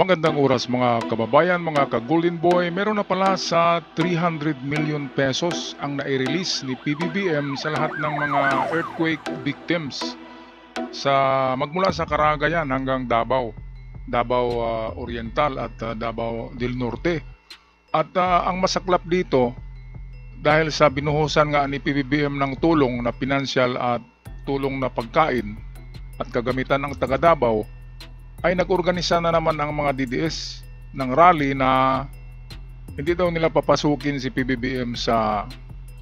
Magandang oras mga kababayan, mga ka-Golden Boy. Meron na pala sa 300 million pesos ang nai-release ni PBBM sa lahat ng mga earthquake victims magmula sa Cagayan hanggang Davao, Oriental at Davao del Norte. At ang masaklap dito, dahil sa binuhusan nga ni PBBM ng tulong na pinansyal at tulong na pagkain at kagamitan ng taga Davao, ay nag-organisa na naman ang mga DDS ng rally na hindi daw nila papasukin si PBBM sa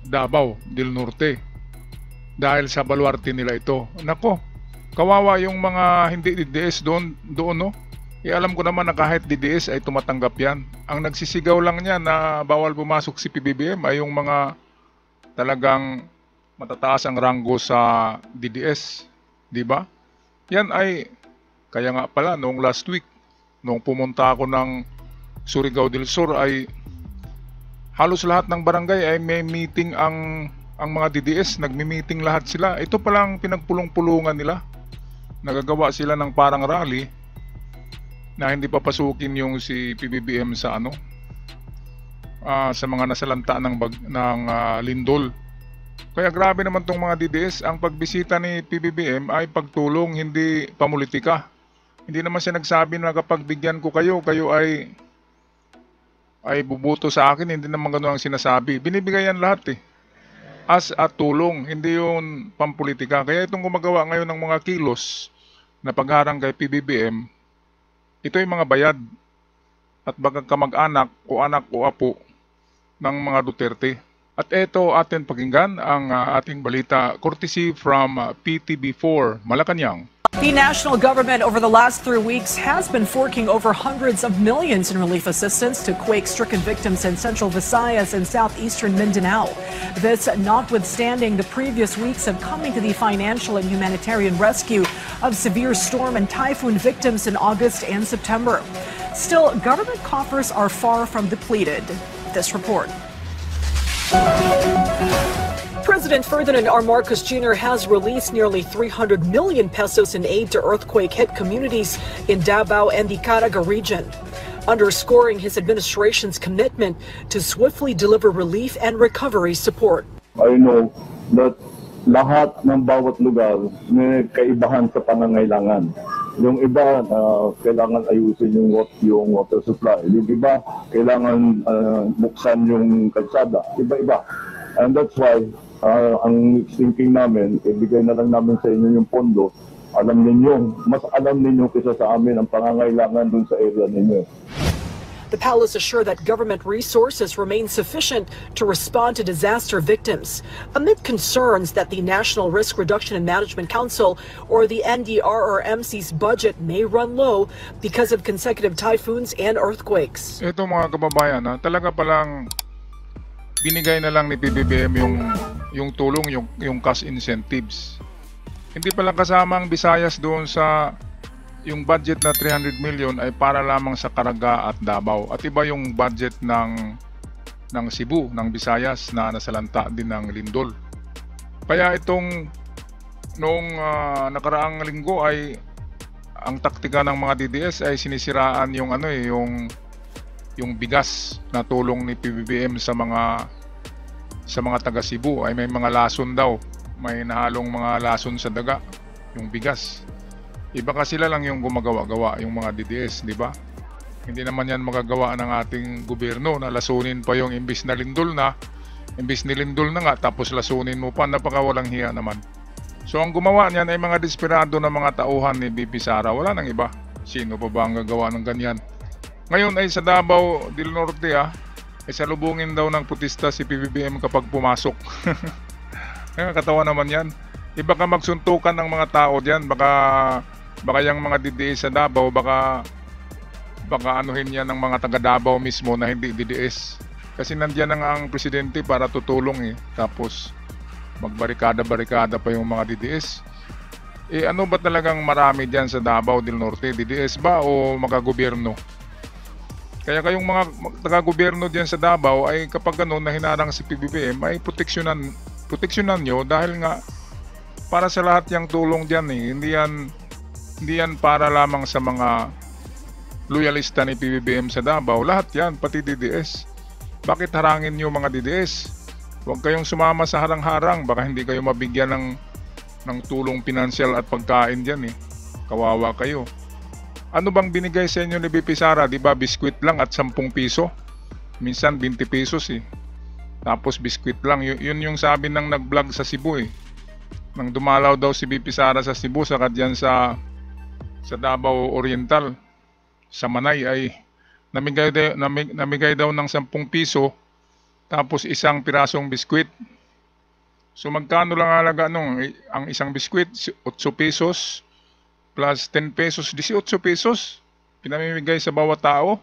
Davao del Norte dahil sa baluarte nila ito. Nako, kawawa yung mga hindi DDS doon no? Alam ko naman na kahit DDS ay tumatanggap yan. Ang nagsisigaw lang niya na bawal pumasok si PBBM ay yung mga talagang matataas ang ranggo sa DDS, di ba? Yan ay kaya nga pala noong last week, noong pumunta ako ng Surigao del Sur, ay halos lahat ng barangay ay may meeting ang mga DDS, nagmi-meeting lahat sila. Ito palang pinagpulong-pulungan nila. Nagagawa sila ng parang rally na hindi papasukin yung si PBBM sa sa mga nasalanta ng lindol. Kaya grabe naman tong mga DDS. Ang pagbisita ni PBBM ay pagtulong, hindi pamulitika. Hindi naman siya nagsabi na kapag bigyan ko kayo ay bubuto sa akin. Hindi naman gano'n ang sinasabi. Binibigay yan lahat as at tulong, hindi yun pampolitika. Kaya itong gumagawa ngayon ng mga kilos na pagharang kay PBBM, ito yung mga bayad at baka kamag-anak o anak o apo ng mga Duterte. At ito atin pakinggan ang ating balita courtesy from PTB4 Malacanang. The national government over the last 3 weeks has been forking over hundreds of millions in relief assistance to quake-stricken victims in central Visayas and southeastern Mindanao. This notwithstanding the previous weeks of coming to the financial and humanitarian rescue of severe storm and typhoon victims in August and September. Still, government coffers are far from depleted. This report. President Ferdinand R. Marcos Jr. has released nearly 300 million pesos in aid to earthquake-hit communities in Davao and the Caraga region, underscoring his administration's commitment to swiftly deliver relief and recovery support. I know that lahat ng bawat lugar may kaibahan sa pangangailangan. Yung iba, kailangan ayusin yung water supply. Yung iba, kailangan buksan yung kalsada. Iba-iba. And that's why, ang thinking namin, ibigay na lang namin sa inyo yung pondo. Mas alam ninyo kaysa sa amin ang pangangailangan dun sa area ninyo. The palace assured that government resources remain sufficient to respond to disaster victims, amid concerns that the National Risk Reduction and Management Council, or the NDRRMC's budget may run low because of consecutive typhoons and earthquakes. Ito mga kababayan, talaga palang binigay na lang ni PBBM yung tulong, yung cash incentives. Hindi pala kasama ang Visayas doon sa yung budget na 300 million ay para lamang sa Caraga at Davao. At iba yung budget ng Cebu, ng Visayas na nasalanta din ng lindol. Kaya itong noong nakaraang linggo ay ang taktika ng mga DDS ay sinisiraan yung yung bigas na tulong ni PBBM sa mga taga Cebu. Ay may mga lason daw, may nahalong mga lason sa daga yung bigas. Iba kasi sila lang yung gumagawa-gawa, yung mga DDS, di ba? Hindi naman yan magagawa ng ating gobyerno na lasunin pa yung imbis nilindol na nga tapos lasunin mo pa, napakawalang hiya naman. So ang gumawa niyan ay mga desperado na mga tauhan ni BP Sara, wala nang iba. Sino pa ba ang gagawa ng ganyan? Ngayon ay sa Davao del Norte ay salubungin daw ng protesta si PBBM kapag pumasok. Kaya katawa naman yan. Iba ka magsuntukan ng mga tao diyan, baka yung mga DDS sa Davao, baka anuhin yan ng mga taga Davao mismo na hindi DDS. Kasi nandiyan ang presidente para tutulong tapos magbarikada-barikada pa yung mga DDS. Ano ba talagang marami diyan sa Davao del Norte? DDS ba o mga gobyerno? Kaya kayong mga taga-gobyerno diyan sa Davao ay kapag na hinarang si PBBM ay proteksyonan nyo dahil nga para sa lahat yung tulong diyan Hindi yan para lamang sa mga loyalista ni PBBM sa Davao, lahat yan, pati DDS. Bakit harangin niyo mga DDS? Huwag kayong sumama sa harang-harang, baka hindi kayo mabigyan ng tulong pinansyal at pagkain dyan eh. Kawawa kayo. Ano bang binigay sa inyo ni BP Sara? Diba biskwit lang at 10 piso? Minsan 20 pesos eh. Tapos biskwit lang. Yun yung sabi ng nag-vlog sa Cebu eh. Nang dumalaw daw si BP Sara sa Cebu, saka dyan sa Davao Oriental, sa Manay, ay namigay daw ng 10 piso tapos isang pirasong biskwit. So magkano lang halaga nung ang isang biskwit? 8 pesos plus 10 pesos, 18 pesos pinamimigay sa bawat tao.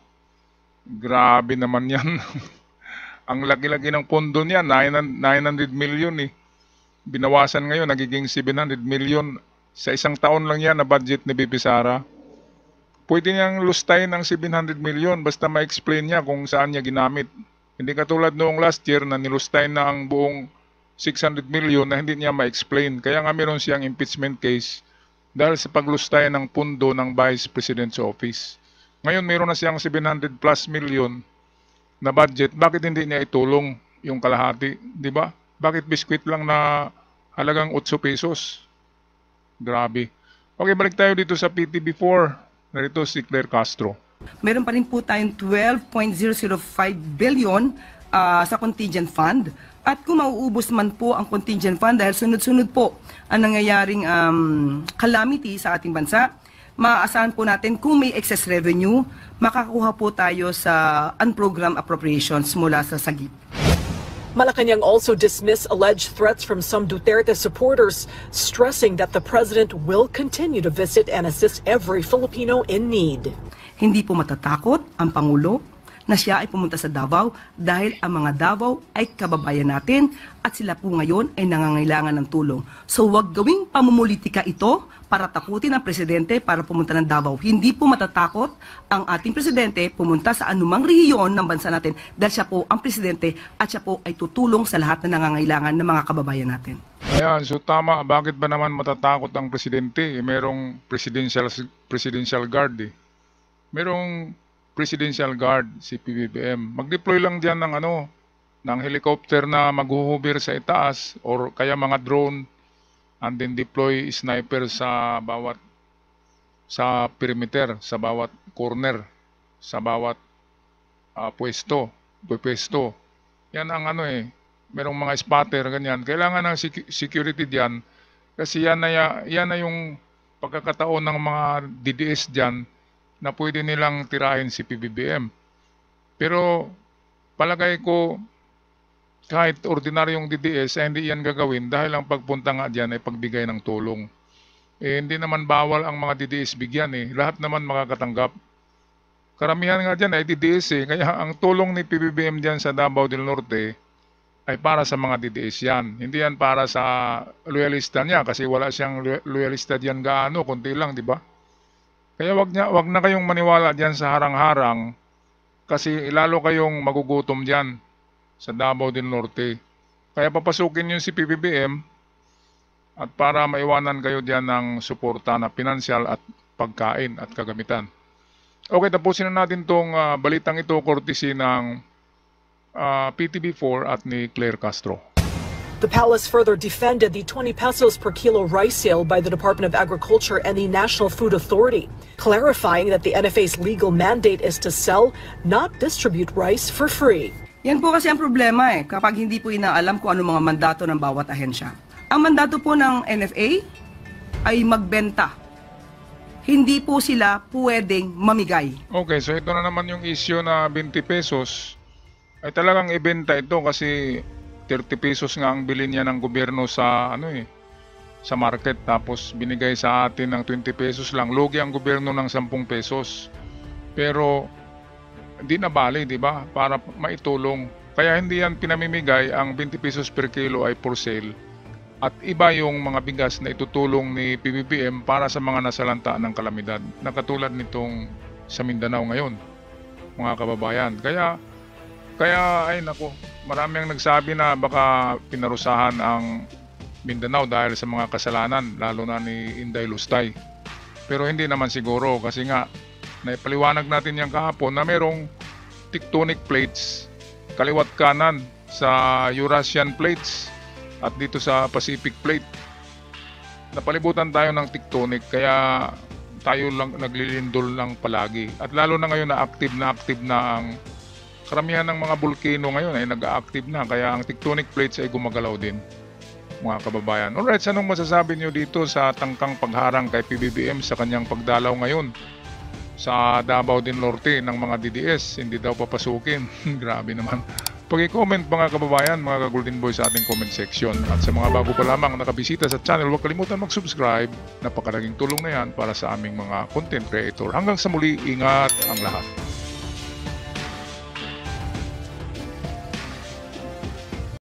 Grabe naman yan. Ang laki-laki ng pondo niya, 900 million eh. Binawasan ngayon, nagiging 700 million. Sa isang taon lang yan na budget ni BP Sara. Pwede niyang lustay ng 700 million basta ma-explain niya kung saan niya ginamit. Hindi katulad noong last year na nilustay na ang buong 600 million na hindi niya ma-explain. Kaya nga meron siyang impeachment case dahil sa paglustay ng pundo ng Vice President's Office. Ngayon meron na siyang 700 plus million na budget. Bakit hindi niya itulong yung kalahati? Diba? Bakit biskwit lang na halagang 8 pesos? Grabe. Okay, balik tayo dito sa PTB4. Narito si Claire Castro. Meron pa rin po tayong 12.005 billion sa contingent fund. At kung mauubos man po ang contingent fund dahil sunod-sunod po ang nangyayaring calamity sa ating bansa, maaasahan po natin kung may excess revenue, makakuha po tayo sa unprogrammed appropriations mula sa SAGIP. Malacanang also dismissed alleged threats from some Duterte supporters, stressing that the president will continue to visit and assist every Filipino in need. Hindi po matatakot ang Pangulo na siya ay pumunta sa Davao dahil ang mga Davao ay kababayan natin at sila po ngayon ay nangangailangan ng tulong. So wag gawing pamumulitika ito para takutin ang presidente para pumunta ng Davao. Hindi po matatakot ang ating presidente pumunta sa anumang rehiyon ng bansa natin dahil siya po ang presidente at siya po ay tutulong sa lahat na nangangailangan ng mga kababayan natin. Ayan, so tama. Bakit ba naman matatakot ang presidente? Merong presidential guard eh. Merong presidential guard si PBBM. Mag-deploy lang diyan ng helicopter na maghuhubir sa itaas or kaya mga drone and then deploy sniper sa perimeter, sa bawat corner, sa bawat pwesto. Yan ang merong mga spotter ganyan. Kailangan ng security diyan kasi yan na yung pagkakataon ng mga DDS diyan na pwede nilang tirahin si PBBM. Pero palagay ko kahit ordinaryong DDS ay hindi yan gagawin dahil ang pagpunta nga dyan ay pagbigay ng tulong. Hindi naman bawal ang mga DDS bigyan eh. Lahat naman makakatanggap. Karamihan nga dyan ay DDS eh. Kaya ang tulong ni PBBM dyan sa Davao del Norte ay para sa mga DDS yan. Hindi yan para sa loyalista niya kasi wala siyang loyalista dyan gaano, konti lang, di ba? Kaya wag na kayong maniwala diyan sa harang-harang kasi lalo kayong magugutom diyan sa Davao del Norte. Kaya papasukin niyo si PBBM at para maiwanan kayo diyan ng suporta na pinansyal at pagkain at kagamitan. Okay, tapusin na natin tong balitang ito courtesy ng PTB4 at ni Claire Castro. The palace further defended the 20 pesos per kilo rice sale by the Department of Agriculture and the National Food Authority, clarifying that the NFA's legal mandate is to sell, not distribute rice for free. Yan po kasi ang problema kapag hindi po inaalam kung ano mga mandato ng bawat ahensya. Ang mandato po ng NFA ay magbenta. Hindi po sila pwedeng mamigay. Okay, so ito na naman yung issue na 20 pesos. Ay talagang ibenta ito kasi 30 pesos nga ang bilhin niya ng gobyerno sa sa market tapos binigay sa atin ng 20 pesos lang. Lugi ang gobyerno ng 10 pesos. Pero hindi na bali, di ba? Para maitulong. Kaya hindi yan pinamimigay, ang 20 pesos per kilo ay for sale. At iba yung mga bigas na itutulong ni PBBM para sa mga nasalanta ng kalamidad. Na katulad nitong sa Mindanao ngayon, mga kababayan. Kaya ay nako, marami ang nagsabi na baka pinarusahan ang Mindanao dahil sa mga kasalanan, lalo na ni Inday Lustay. Pero hindi naman siguro kasi nga Naipaliwanag natin yan kahapon na merong tectonic plates kaliwat kanan sa Eurasian plates at dito sa Pacific plate. Napalibutan tayo ng tectonic kaya tayo lang naglilindol lang palagi. At lalo na ngayon na active na ang karamihan ng mga volcano ngayon ay nag-active na kaya ang tectonic plates ay gumagalaw din, mga kababayan. Alright, anong masasabi nyo dito sa tangkang pagharang kay PBBM sa kanyang pagdalaw ngayon sa Davao del Norte ng mga DDS? Hindi daw papasukin. Grabe naman. Pag-comment mga kababayan, mga ka-Golden Boy sa ating comment section. At sa mga bago pa lamang nakabisita sa channel, huwag kalimutan mag-subscribe. Napakalaking tulong na yan para sa aming mga content creator. Hanggang sa muli, ingat ang lahat.